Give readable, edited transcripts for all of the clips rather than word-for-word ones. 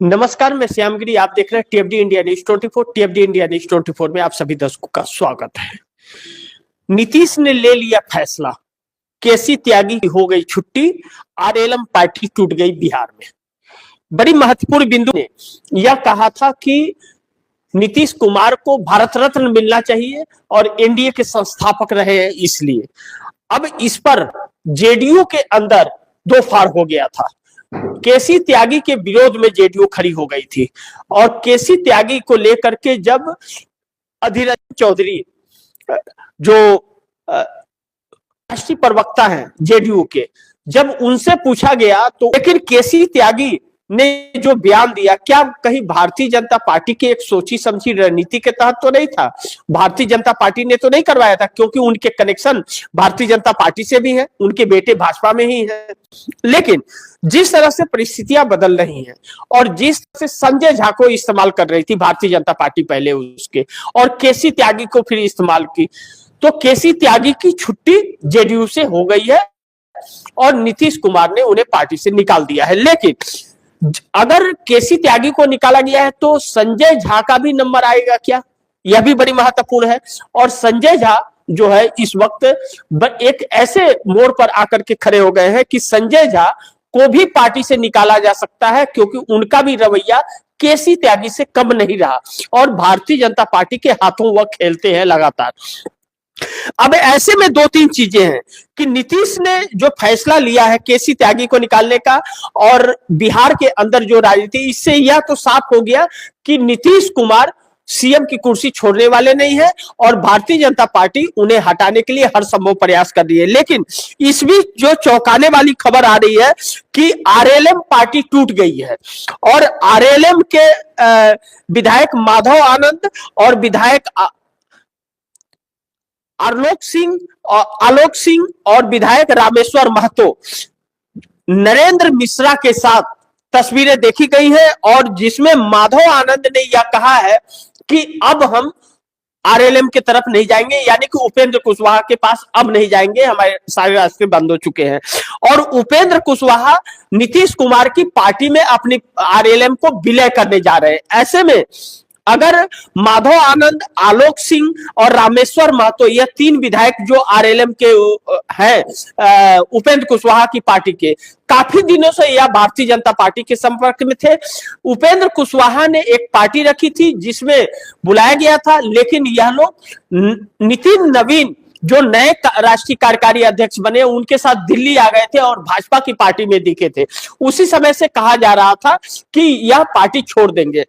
नमस्कार, मैं श्यामगिरी। आप देख रहे हैं टीएफडी इंडिया न्यूज 24। टीएफडी इंडिया न्यूज 24 में आप सभी दर्शकों का स्वागत है। नीतीश ने ले लिया फैसला, केसी त्यागी की हो गई छुट्टी, आरएलएम पार्टी टूट गई बिहार में। बड़ी महत्वपूर्ण बिंदु ने यह कहा था कि नीतीश कुमार को भारत रत्न मिलना चाहिए और एनडीए के संस्थापक रहे हैं, इसलिए अब इस पर जेडीयू के अंदर दो फाड़ हो गया था। केसी त्यागी के विरोध में जेडीयू खड़ी हो गई थी और केसी त्यागी को लेकर के जब अधीर रंजन चौधरी जो राष्ट्रीय प्रवक्ता हैं जेडीयू के, जब उनसे पूछा गया तो लेकिन केसी त्यागी ने जो बयान दिया, क्या कहीं भारतीय जनता पार्टी की एक सोची समझी रणनीति के तहत तो नहीं था? भारतीय जनता पार्टी ने तो नहीं करवाया था, क्योंकि उनके कनेक्शन भारतीय जनता पार्टी से भी है, उनके बेटे भाजपा में ही है। लेकिन जिस तरह से परिस्थितियां बदल रही हैं और जिस तरह से संजय झा को इस्तेमाल कर रही थी भारतीय जनता पार्टी पहले उसके, और केसी त्यागी को फिर इस्तेमाल की, तो केसी त्यागी की छुट्टी जेडीयू से हो गई है और नीतीश कुमार ने उन्हें पार्टी से निकाल दिया है। लेकिन अगर केसी त्यागी को निकाला गया है तो संजय झा का भी नंबर आएगा क्या? यह भी बड़ी महत्वपूर्ण है। और संजय झा जो है इस वक्त एक ऐसे मोड़ पर आकर के खड़े हो गए हैं कि संजय झा को भी पार्टी से निकाला जा सकता है, क्योंकि उनका भी रवैया केसी त्यागी से कम नहीं रहा और भारतीय जनता पार्टी के हाथों वह खेलते हैं लगातार। अब ऐसे में दो तीन चीजें हैं कि नीतीश ने जो फैसला लिया है केसी त्यागी को निकालने का और बिहार के अंदर जो राजनीति, इससे यह तो साफ हो गया कि नीतीश कुमार सीएम की कुर्सी छोड़ने वाले नहीं है और भारतीय जनता पार्टी उन्हें हटाने के लिए हर संभव प्रयास कर रही है। लेकिन इस बीच जो चौंकाने वाली खबर आ रही है कि आरएलएम पार्टी टूट गई है और आरएलएम के विधायक माधव आनंद और विधायक आलोक सिंह और विधायक रामेश्वर महतो नरेंद्र मिश्रा के साथ तस्वीरें देखी गई हैं और जिसमें माधव आनंद ने यह कहा है कि अब हम आरएलएम की तरफ नहीं जाएंगे, यानी कि उपेंद्र कुशवाहा के पास अब नहीं जाएंगे, हमारे सारे रास्ते बंद हो चुके हैं। और उपेंद्र कुशवाहा नीतीश कुमार की पार्टी में अपनी आरएलएम को विलय करने जा रहे हैं। ऐसे में अगर माधव आनंद, आलोक सिंह और रामेश्वर महतो, यह तीन विधायक जो आरएलएम के हैं उपेंद्र कुशवाहा की पार्टी के, काफी दिनों से यह भारतीय जनता पार्टी के संपर्क में थे। उपेंद्र कुशवाहा ने एक पार्टी रखी थी जिसमें बुलाया गया था, लेकिन यह लोग नितिन नवीन जो नए राष्ट्रीय कार्यकारी अध्यक्ष बने उनके साथ दिल्ली आ गए थे और भाजपा की पार्टी में दिखे थे। उसी समय से कहा जा रहा था कि यह पार्टी छोड़ देंगे।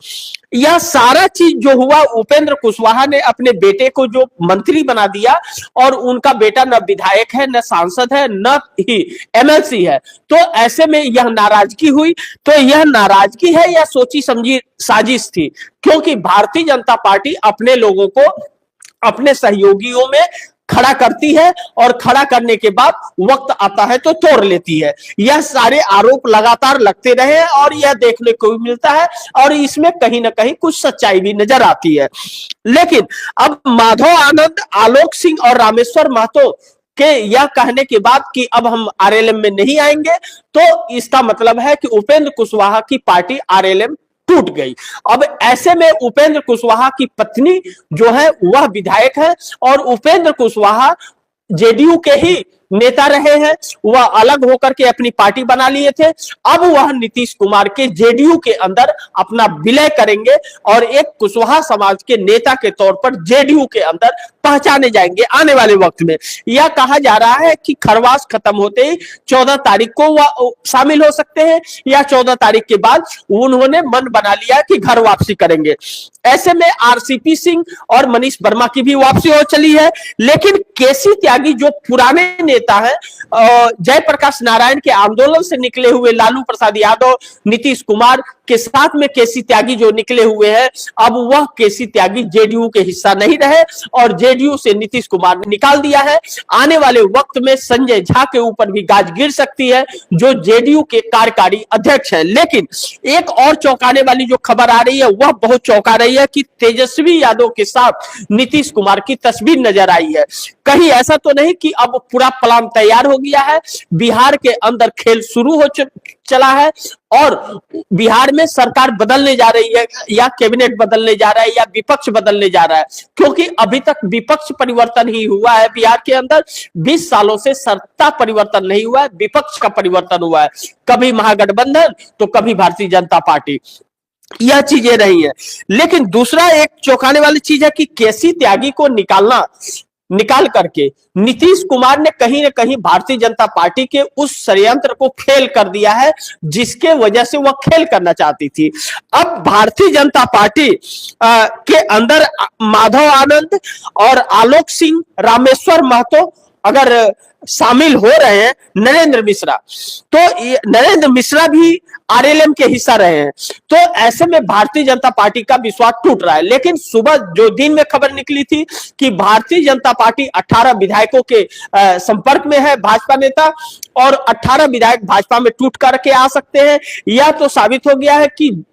यह सारा चीज जो हुआ, उपेंद्र कुशवाहा ने अपने बेटे को जो मंत्री बना दिया और उनका बेटा न विधायक है, न सांसद है, न ही एमएलसी है। तो ऐसे में यह नाराजगी हुई। तो यह नाराजगी है या सोची समझी साजिश थी? क्योंकि भारतीय जनता पार्टी अपने लोगों को अपने सहयोगियों में खड़ा करती है और खड़ा करने के बाद वक्त आता है तो तोड़ लेती है। यह सारे आरोप लगातार लगते रहे और यह देखने को भी मिलता है और इसमें कहीं ना कहीं कुछ सच्चाई भी नजर आती है। लेकिन अब माधव आनंद, आलोक सिंह और रामेश्वर महतो के यह कहने के बाद कि अब हम आरएलएम में नहीं आएंगे, तो इसका मतलब है कि उपेंद्र कुशवाहा की पार्टी आरएलएम टूट गई। अब ऐसे में उपेंद्र कुशवाहा की पत्नी जो है वह विधायक है और उपेंद्र कुशवाहा जेडीयू के ही नेता रहे हैं, वह अलग होकर के अपनी पार्टी बना लिए थे। अब वह नीतीश कुमार के जेडीयू के अंदर अपना विलय करेंगे और एक कुशवाहा समाज के नेता के तौर पर जेडीयू के अंदर पहचाने जाएंगे आने वाले वक्त में। यह कहा जा रहा है कि खरवास खत्म होते ही 14 तारीख को वह शामिल हो सकते हैं या 14 तारीख के बाद उन्होंने मन बना लिया कि घर वापसी करेंगे। ऐसे में आरसीपी सिंह और मनीष वर्मा की भी वापसी हो चली है। लेकिन केसी त्यागी जो पुराने नेता है, जयप्रकाश नारायण के आंदोलन से निकले हुए लालू प्रसाद यादव, नीतीश कुमार के साथ में केसी त्यागी जो निकले हुए हैं, अब वह केसी त्यागी जेडीयू के हिस्सा नहीं रहे और जेडीयू से नीतीश कुमार ने निकाल दिया है। आने वाले वक्त में संजय झा के ऊपर भी गाज गिर सकती है जो जेडीयू के कार्यकारी अध्यक्ष हैं। लेकिन एक और चौंकाने वाली जो खबर आ रही है वह बहुत चौंका रही है कि तेजस्वी यादव के साथ नीतीश कुमार की तस्वीर नजर आई है। कहीं ऐसा तो नहीं कि अब पूरा प्लान तैयार हो गया है। बिहार के अंदर खेल शुरू हो चला है और बिहार में सरकार बदलने जा रही है या कैबिनेट बदलने जा रहा है या विपक्ष बदलने जा रहा है, क्योंकि अभी तक विपक्ष परिवर्तन ही हुआ है बिहार के अंदर। 20 सालों से सत्ता परिवर्तन नहीं हुआ है, विपक्ष का परिवर्तन हुआ है। कभी महागठबंधन तो कभी भारतीय जनता पार्टी, यह चीजें रही है। लेकिन दूसरा एक चौंकाने वाली चीज है कि केसी त्यागी को निकाल करके नीतीश कुमार ने कहीं ना कहीं भारतीय जनता पार्टी के उस षड्यंत्र को फेल कर दिया है जिसके वजह से वह खेल करना चाहती थी। अब भारतीय जनता पार्टी के अंदर माधव आनंद और आलोक सिंह, रामेश्वर महतो अगर शामिल हो रहे हैं, नरेंद्र मिश्रा, तो नरेंद्र मिश्रा भी आरएलएम के हिस्सा रहे हैं, तो ऐसे में भारतीय जनता पार्टी का विश्वास टूट रहा है। लेकिन सुबह जो दिन में खबर निकली थी कि भारतीय जनता पार्टी 18 विधायकों के संपर्क में है भाजपा नेता और 18 विधायक भाजपा में टूट करके आ सकते हैं, यह तो साबित हो गया है कि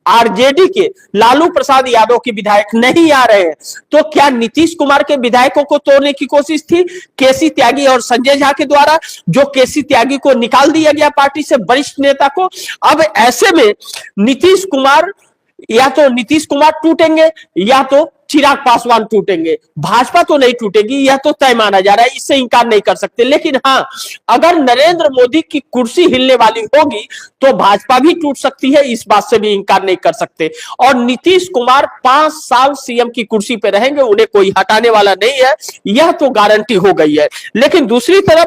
आरजेडी के लालू प्रसाद यादव के विधायक नहीं आ रहे हैं। तो क्या नीतीश कुमार के विधायकों को तोड़ने की कोशिश थी केसी त्यागी और संजय झा के द्वारा, जो केसी त्यागी को निकाल दिया गया पार्टी से, वरिष्ठ नेता को। अब ऐसे में नीतीश कुमार टूटेंगे या तो चिराग पासवान टूटेंगे, भाजपा तो नहीं टूटेगी, यह तो तय माना जा रहा है, इससे इंकार नहीं कर सकते। लेकिन हाँ, अगर नरेंद्र मोदी की कुर्सी हिलने वाली होगी तो भाजपा भी टूट सकती है, इस बात से भी इंकार नहीं कर सकते। और नीतीश कुमार 5 साल सीएम की कुर्सी पे रहेंगे, उन्हें कोई हटाने वाला नहीं है, यह तो गारंटी हो गई है। लेकिन दूसरी तरफ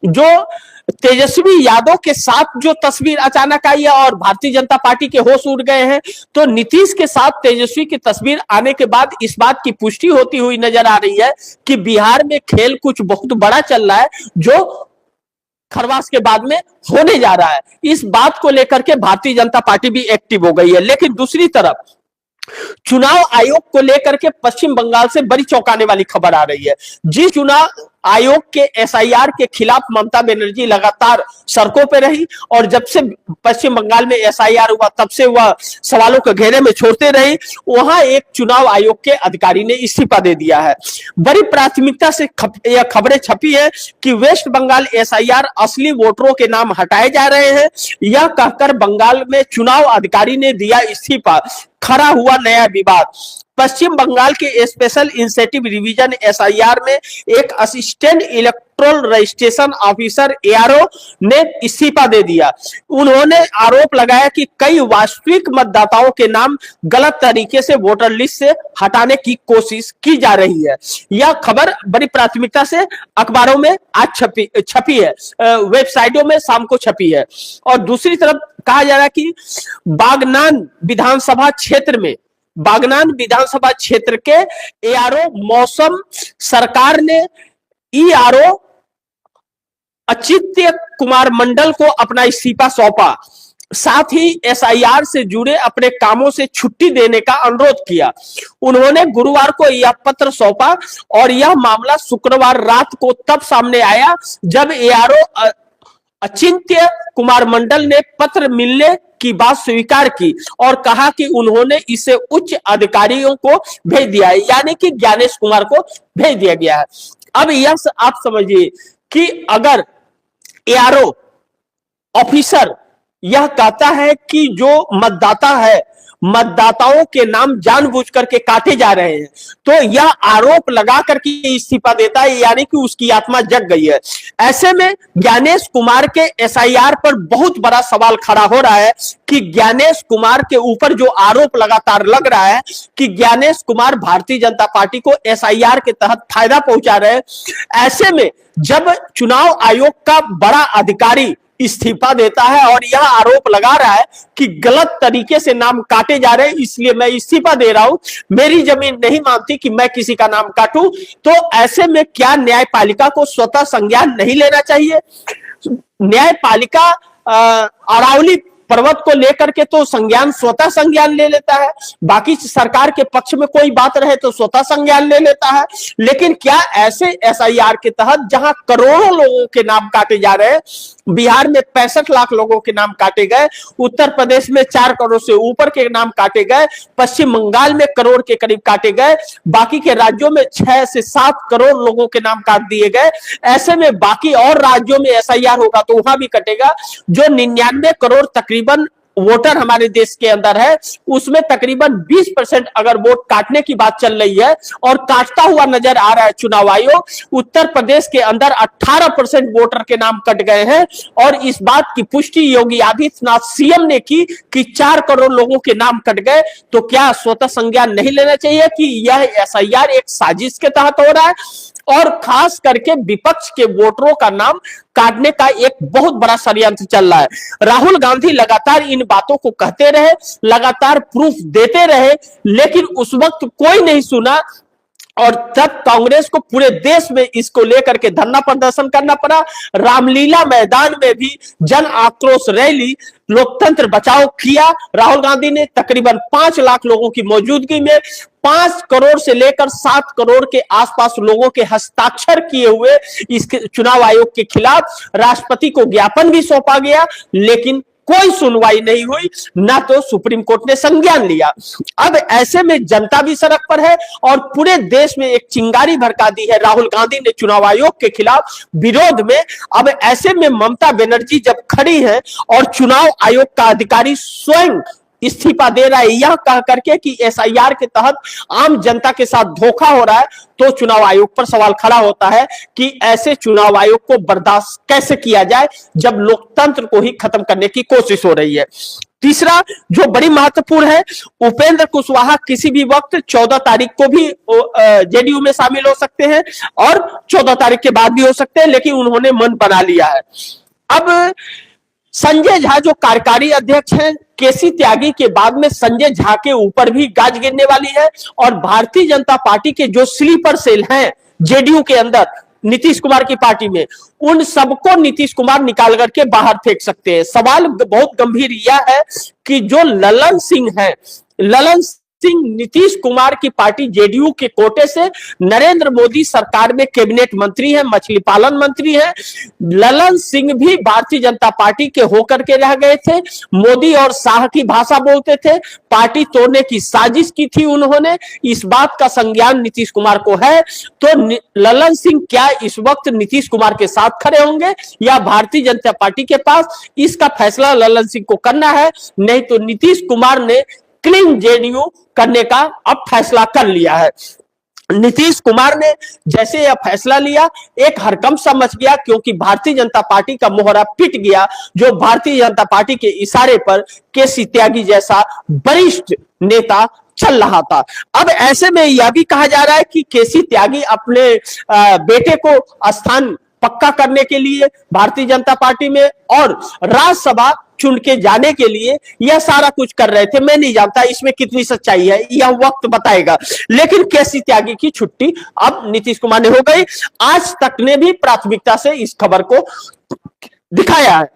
जो तेजस्वी यादव के साथ जो तस्वीर अचानक आई है और भारतीय जनता पार्टी के होश उड़ गए हैं, तो नीतीश के साथ तेजस्वी की तस्वीर आने के बाद इस बात की पुष्टि होती हुई नजर आ रही है कि बिहार में खेल कुछ बहुत बड़ा चल रहा है, जो खरवास के बाद में होने जा रहा है। इस बात को लेकर के भारतीय जनता पार्टी भी एक्टिव हो गई है। लेकिन दूसरी तरफ चुनाव आयोग को लेकर के पश्चिम बंगाल से बड़ी चौंकाने वाली खबर आ रही है। जिस चुनाव आयोग के एसआईआर के खिलाफ ममता बनर्जी लगातार सड़कों पर रही और जब से पश्चिम बंगाल में एसआईआर हुआ तब से वह सवालों के घेरे में छोड़ते रही, वहां एक चुनाव आयोग के अधिकारी ने इस्तीफा दे दिया है। बड़ी प्राथमिकता से यह खबरें छपी है कि वेस्ट बंगाल एसआईआर असली वोटरों के नाम हटाए जा रहे हैं, यह कहकर बंगाल में चुनाव अधिकारी ने दिया इस्तीफा। खड़ा हुआ नया विवाद। पश्चिम बंगाल के स्पेशल इंसेंटिव रिवीजन एसआईआर में एक assistant electoral registration officer ARO ने इस्तीफा दे दिया। उन्होंने आरोप लगाया कि कई वास्तविक मतदाताओं के नाम गलत तरीके से वोटर लिस्ट से हटाने की कोशिश की जा रही है। यह खबर बड़ी प्राथमिकता से अखबारों में आज छपी है, वेबसाइटों में शाम को छपी है। और दूसरी तरफ कहा जा रहा है कि बागनान विधानसभा क्षेत्र के एआरओ मौसम सरकार ने ईआरओ अचित्य कुमार मंडल को अपना इस्तीफा सौंपा, साथ ही एसआईआर से जुड़े अपने कामों से छुट्टी देने का अनुरोध किया। उन्होंने गुरुवार को यह पत्र सौंपा और यह मामला शुक्रवार रात को तब सामने आया जब एआरओ अचिंत्य कुमार मंडल ने पत्र मिलने की बात स्वीकार की और कहा कि उन्होंने इसे उच्च अधिकारियों को भेज दिया है, यानी कि ज्ञानेश कुमार को भेज दिया गया है। अब यह आप समझिए कि अगर एआरओ ऑफिसर यह कहता है कि जो मतदाता है, मतदाताओं के नाम जानबूझ करके काटे जा रहे हैं, तो यह आरोप लगा करके इस्तीफा देता है, यानी कि उसकी आत्मा जग गई है। ऐसे में ज्ञानेश कुमार के एसआईआर पर बहुत बड़ा सवाल खड़ा हो रहा है कि ज्ञानेश कुमार के ऊपर जो आरोप लगातार लग रहा है कि ज्ञानेश कुमार भारतीय जनता पार्टी को एसआईआर के तहत फायदा पहुंचा रहे हैं। ऐसे में जब चुनाव आयोग का बड़ा अधिकारी इस्तीफा देता है और यह आरोप लगा रहा है कि गलत तरीके से नाम काटे जा रहे हैं, इसलिए मैं इस्तीफा दे रहा हूं, मेरी जमीन नहीं मानती कि मैं किसी का नाम काटूं, तो ऐसे में क्या न्यायपालिका को स्वतः संज्ञान नहीं लेना चाहिए? न्यायपालिका अरावली पर्वत को लेकर के तो स्वतः संज्ञान ले लेता है, बाकी सरकार के पक्ष में कोई बात रहे तो स्वतः संज्ञान ले लेता है। लेकिन क्या ऐसे एसआईआर के तहत जहां करोड़ों लोगों के नाम काटे जा रहे हैं, बिहार में 65 लाख लोगों के नाम काटे गए, उत्तर प्रदेश में 4 करोड़ से ऊपर के नाम काटे गए, पश्चिम बंगाल में करोड़ के करीब काटे गए, बाकी के राज्यों में 6 से 7 करोड़ लोगों के नाम काट दिए गए। ऐसे में बाकी और राज्यों में एसआईआर होगा तो वहां भी कटेगा। जो 99 करोड़ तकरीबन वोटर हमारे देश के अंदर है, उसमें तकरीबन 20% अगर वोट काटने की बात चल रही है और काटता हुआ नजर आ रहा है चुनाव आयोग, उत्तर प्रदेश के अंदर 18% वोटर के नाम कट गए हैं। और इस बात की पुष्टि योगी आदित्यनाथ सीएम ने की कि 4 करोड़ लोगों के नाम कट गए। तो क्या स्वतः संज्ञान नहीं लेना चाहिए कि यह एसआईआर एक साजिश के तहत हो रहा है और खास करके विपक्ष के वोटरों का नाम काटने का एक बहुत बड़ा षड्यंत्र चल रहा है। राहुल गांधी लगातार इन बातों को कहते रहे, लगातार प्रूफ देते रहे, लेकिन उस वक्त कोई नहीं सुना और तब कांग्रेस को पूरे देश में इसको लेकर के धरना प्रदर्शन करना पड़ा। रामलीला मैदान में भी जन आक्रोश रैली लोकतंत्र बचाओ किया राहुल गांधी ने। तकरीबन 5 लाख लोगों की मौजूदगी में 5 करोड़ से लेकर 7 करोड़ के आसपास लोगों के हस्ताक्षर किए हुए इस चुनाव आयोग के खिलाफ राष्ट्रपति को ज्ञापन भी सौंपा गया, लेकिन कोई सुनवाई नहीं हुई, ना तो सुप्रीम कोर्ट ने संज्ञान लिया। अब ऐसे में जनता भी सड़क पर है और पूरे देश में एक चिंगारी भड़का दी है राहुल गांधी ने चुनाव आयोग के खिलाफ विरोध में। अब ऐसे में ममता बनर्जी जब खड़ी है और चुनाव आयोग का अधिकारी स्वयं इस्तीफा दे रहा है यह कह करके कि एसआईआर के तहत आम जनता के साथ धोखा हो रहा है, तो चुनाव आयोग पर सवाल खड़ा होता है कि ऐसे चुनाव आयोग को बर्दाश्त कैसे किया जाए जब लोकतंत्र को ही खत्म करने की कोशिश हो रही है। तीसरा जो बड़ी महत्वपूर्ण है, उपेंद्र कुशवाहा किसी भी वक्त 14 तारीख को भी जेडीयू में शामिल हो सकते हैं और 14 तारीख के बाद भी हो सकते हैं, लेकिन उन्होंने मन बना लिया है। अब संजय झा जो कार्यकारी अध्यक्ष हैं, केसी त्यागी के बाद में संजय झा के ऊपर भी गाज गिरने वाली है और भारतीय जनता पार्टी के जो स्लीपर सेल हैं जेडीयू के अंदर नीतीश कुमार की पार्टी में, उन सबको नीतीश कुमार निकाल करके बाहर फेंक सकते हैं। सवाल बहुत गंभीर यह है कि जो ललन सिंह है, ललन सिंह नीतीश कुमार की पार्टी जेडीयू के कोटे से नरेंद्र मोदी सरकार में कैबिनेट मंत्री है, मछली पालन मंत्री है। ललन सिंह भी भारतीय जनता पार्टी के होकर के रह गए थे, मोदी और शाह की भाषा बोलते थे, पार्टी तोड़ने की साजिश की थी उन्होंने। इस बात का संज्ञान नीतीश कुमार को है। तो ललन सिंह क्या इस वक्त नीतीश कुमार के साथ खड़े होंगे या भारतीय जनता पार्टी के पास? इसका फैसला ललन सिंह को करना है। नहीं तो नीतीश कुमार ने क्लीन जेडीयू करने का अब फैसला कर लिया है। नीतीश कुमार ने जैसे यह फैसला लिया, एक हड़कंप सा मच गया क्योंकि भारतीय जनता पार्टी का मोहरा पिट गया, जो भारतीय जनता पार्टी के इशारे पर केसी त्यागी जैसा वरिष्ठ नेता चल रहा था। अब ऐसे में यह भी कहा जा रहा है कि केसी त्यागी अपने बेटे को स्थान पक्का करने के लिए भारतीय जनता पार्टी में और राज्यसभा चुन के जाने के लिए यह सारा कुछ कर रहे थे। मैं नहीं जानता इसमें कितनी सच्चाई है, यह वक्त बताएगा। लेकिन केसी त्यागी की छुट्टी अब नीतीश कुमार ने हो गई। आज तक ने भी प्राथमिकता से इस खबर को दिखाया है।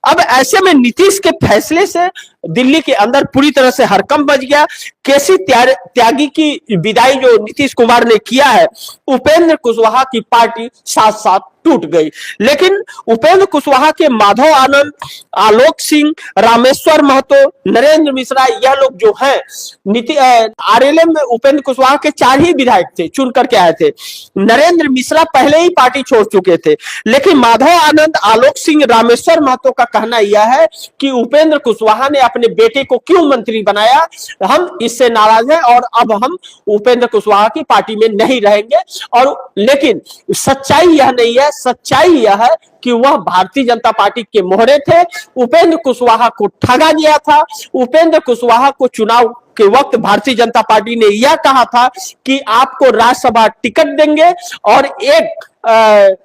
अब ऐसे में नीतीश के फैसले से दिल्ली के अंदर पूरी तरह से हड़कंप मच गया। केसी त्यागी की विदाई जो नीतीश कुमार ने किया है, उपेंद्र कुशवाहा की पार्टी साथ साथ टूट गई। लेकिन उपेंद्र कुशवाहा के माधव आनंद, आलोक सिंह, रामेश्वर महतो, नरेंद्र मिश्रा, यह लोग जो हैं आरएलएम में उपेंद्र कुशवाहा के 4 ही विधायक थे, चुन करके आए थे। नरेंद्र मिश्रा पहले ही पार्टी छोड़ चुके थे। लेकिन माधव आनंद, आलोक सिंह, रामेश्वर महतो का कहना यह है कि उपेंद्र कुशवाहा ने अपने बेटे को क्यों मंत्री बनाया, हम इससे नाराज हैं और अब हम उपेंद्र कुशवाहा की पार्टी में नहीं रहेंगे। और लेकिन सच्चाई यह नहीं है, सच्चाई यह है कि वह भारतीय जनता पार्टी के मोहरे थे। उपेंद्र कुशवाहा को ठगा गया था। उपेंद्र कुशवाहा को चुनाव के वक्त भारतीय जनता पार्टी ने यह कहा था कि आपको राज्यसभा टिकट देंगे और एक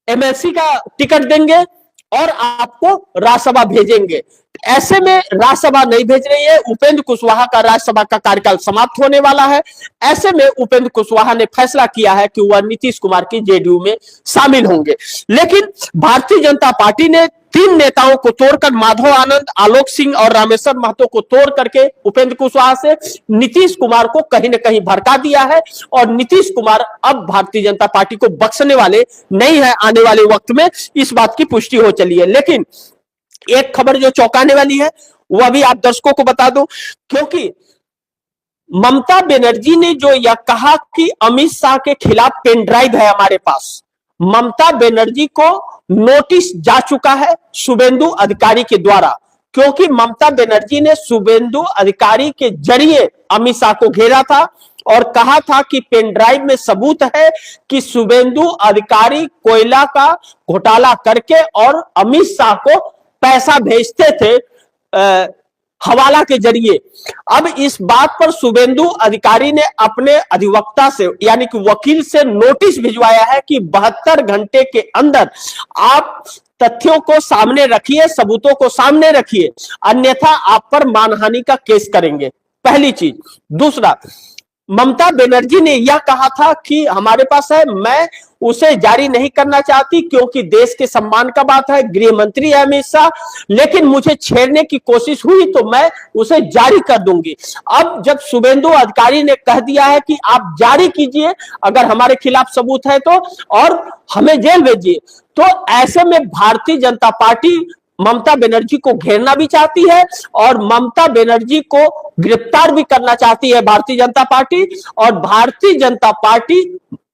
एमएलसी का टिकट देंगे और आपको राज्यसभा भेजेंगे। ऐसे में राज्यसभा नहीं भेज रही है, उपेंद्र कुशवाहा का राज्यसभा का कार्यकाल समाप्त होने वाला है। ऐसे में उपेंद्र कुशवाहा ने फैसला किया है कि वह नीतीश कुमार की जेडीयू में शामिल होंगे। लेकिन भारतीय जनता पार्टी ने तीन नेताओं को तोड़कर, माधव आनंद, आलोक सिंह और रामेश्वर महतो को तोड़ करके उपेंद्र कुशवाहा से नीतीश कुमार को कहीं ना कहीं भड़का दिया है। और नीतीश कुमार अब भारतीय जनता पार्टी को बख्शने वाले नहीं है आने वाले वक्त में, इस बात की पुष्टि हो चली है। लेकिन एक खबर जो चौंकाने वाली है वह भी आप दर्शकों को बता दो, क्योंकि ममता बनर्जी ने जो यह कहा कि अमित शाह के खिलाफ पेन ड्राइव है हमारे पास, ममता बनर्जी को नोटिस जा चुका है शुभेंदु अधिकारी के द्वारा, क्योंकि ममता बनर्जी ने शुभेंदु अधिकारी के जरिए अमित शाह को घेरा था और कहा था कि पेन ड्राइव में सबूत है कि शुभेंदु अधिकारी कोयला का घोटाला करके और अमित शाह को पैसा भेजते थे हवाला के जरिए। अब इस बात पर शुभेंदु अधिकारी ने अपने अधिवक्ता से यानी कि वकील से नोटिस भिजवाया है कि 72 घंटे के अंदर आप तथ्यों को सामने रखिए, सबूतों को सामने रखिए, अन्यथा आप पर मानहानि का केस करेंगे। पहली चीज। दूसरा, ममता बनर्जी ने यह कहा था कि हमारे पास है, मैं उसे जारी नहीं करना चाहती क्योंकि देश के सम्मान का बात है, गृह मंत्री है अमित शाह, लेकिन मुझे छेड़ने की कोशिश हुई तो मैं उसे जारी कर दूंगी। अब जब शुभेंदु अधिकारी ने कह दिया है कि आप जारी कीजिए अगर हमारे खिलाफ सबूत है तो, और हमें जेल भेजिए, तो ऐसे में भारतीय जनता पार्टी ममता बनर्जी को घेरना भी चाहती है और ममता बनर्जी को गिरफ्तार भी करना चाहती है भारतीय जनता पार्टी। और भारतीय जनता पार्टी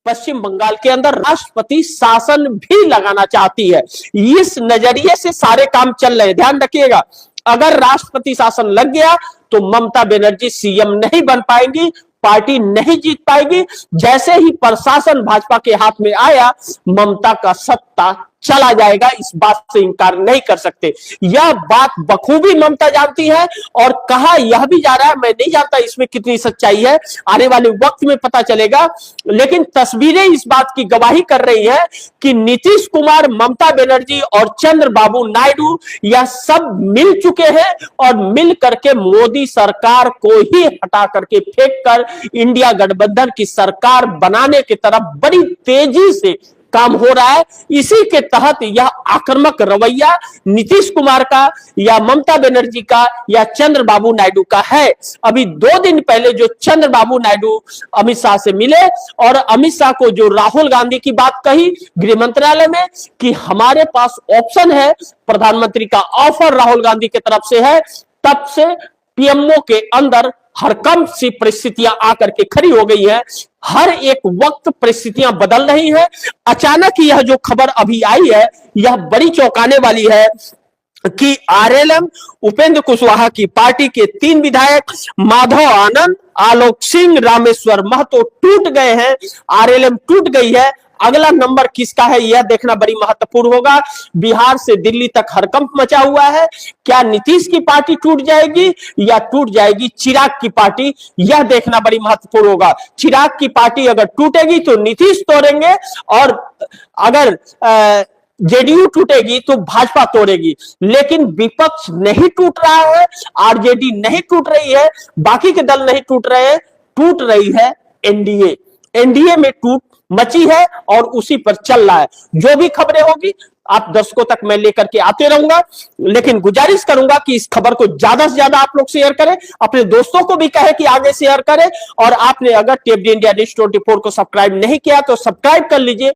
पश्चिम बंगाल के अंदर राष्ट्रपति शासन भी लगाना चाहती है। इस नजरिए से सारे काम चल रहे हैं। ध्यान रखिएगा, अगर राष्ट्रपति शासन लग गया तो ममता बनर्जी सीएम नहीं बन पाएंगी, पार्टी नहीं जीत पाएगी। जैसे ही प्रशासन भाजपा के हाथ में आया, ममता का सत्ता चला जाएगा, इस बात से इंकार नहीं कर सकते। यह बात बखूबी ममता जानती है और कहा यह भी जा रहा है, मैं नहीं जानता इसमें कितनी सच्चाई है, आने वाले वक्त में पता चलेगा। लेकिन तस्वीरें इस बात की गवाही कर रही है कि नीतीश कुमार, ममता बनर्जी और चंद्रबाबू नायडू यह सब मिल चुके हैं और मिल करके मोदी सरकार को ही हटा करके फेंक कर इंडिया गठबंधन की सरकार बनाने की तरफ बड़ी तेजी से काम हो रहा है। इसी के तहत यह आक्रामक रवैया नीतीश कुमार का या ममता बनर्जी का या चंद्रबाबू नायडू का है। अभी 2 दिन पहले जो चंद्रबाबू नायडू अमित शाह से मिले और अमित शाह को जो राहुल गांधी की बात कही गृह मंत्रालय में कि हमारे पास ऑप्शन है, प्रधानमंत्री का ऑफर राहुल गांधी की तरफ से है, तब से पीएमओ के अंदर हरकंप सी परिस्थितियां आकर के खड़ी हो गई है। हर एक वक्त परिस्थितियां बदल रही हैं। अचानक यह जो खबर अभी आई है यह बड़ी चौंकाने वाली है कि आरएलएम उपेंद्र कुशवाहा की पार्टी के 3 विधायक माधव आनंद, आलोक सिंह, रामेश्वर महतो टूट गए हैं। आरएलएम टूट गई है। अगला नंबर किसका है यह देखना बड़ी महत्वपूर्ण होगा। बिहार से दिल्ली तक हड़कंप मचा हुआ है। क्या नीतीश की पार्टी टूट जाएगी या टूट जाएगी चिराग की पार्टी, यह देखना बड़ी महत्वपूर्ण होगा। चिराग की पार्टी अगर टूटेगी तो नीतीश तोड़ेंगे और अगर जेडीयू टूटेगी तो भाजपा तोड़ेगी। लेकिन विपक्ष नहीं टूट रहा है, आरजेडी नहीं टूट रही है, बाकी के दल नहीं टूट रहे हैं, टूट रही है एनडीए। एनडीए में टूट मची है और उसी पर चल रहा है। जो भी खबरें होगी आप दर्शकों तक मैं लेकर के आते रहूंगा, लेकिन गुजारिश करूंगा कि इस खबर को ज्यादा से ज्यादा आप लोग शेयर करें, अपने दोस्तों को भी कहें कि आगे शेयर करें। और आपने अगर टेप इंडिया न्यूज़ 24 को सब्सक्राइब नहीं किया तो सब्सक्राइब कर लीजिए।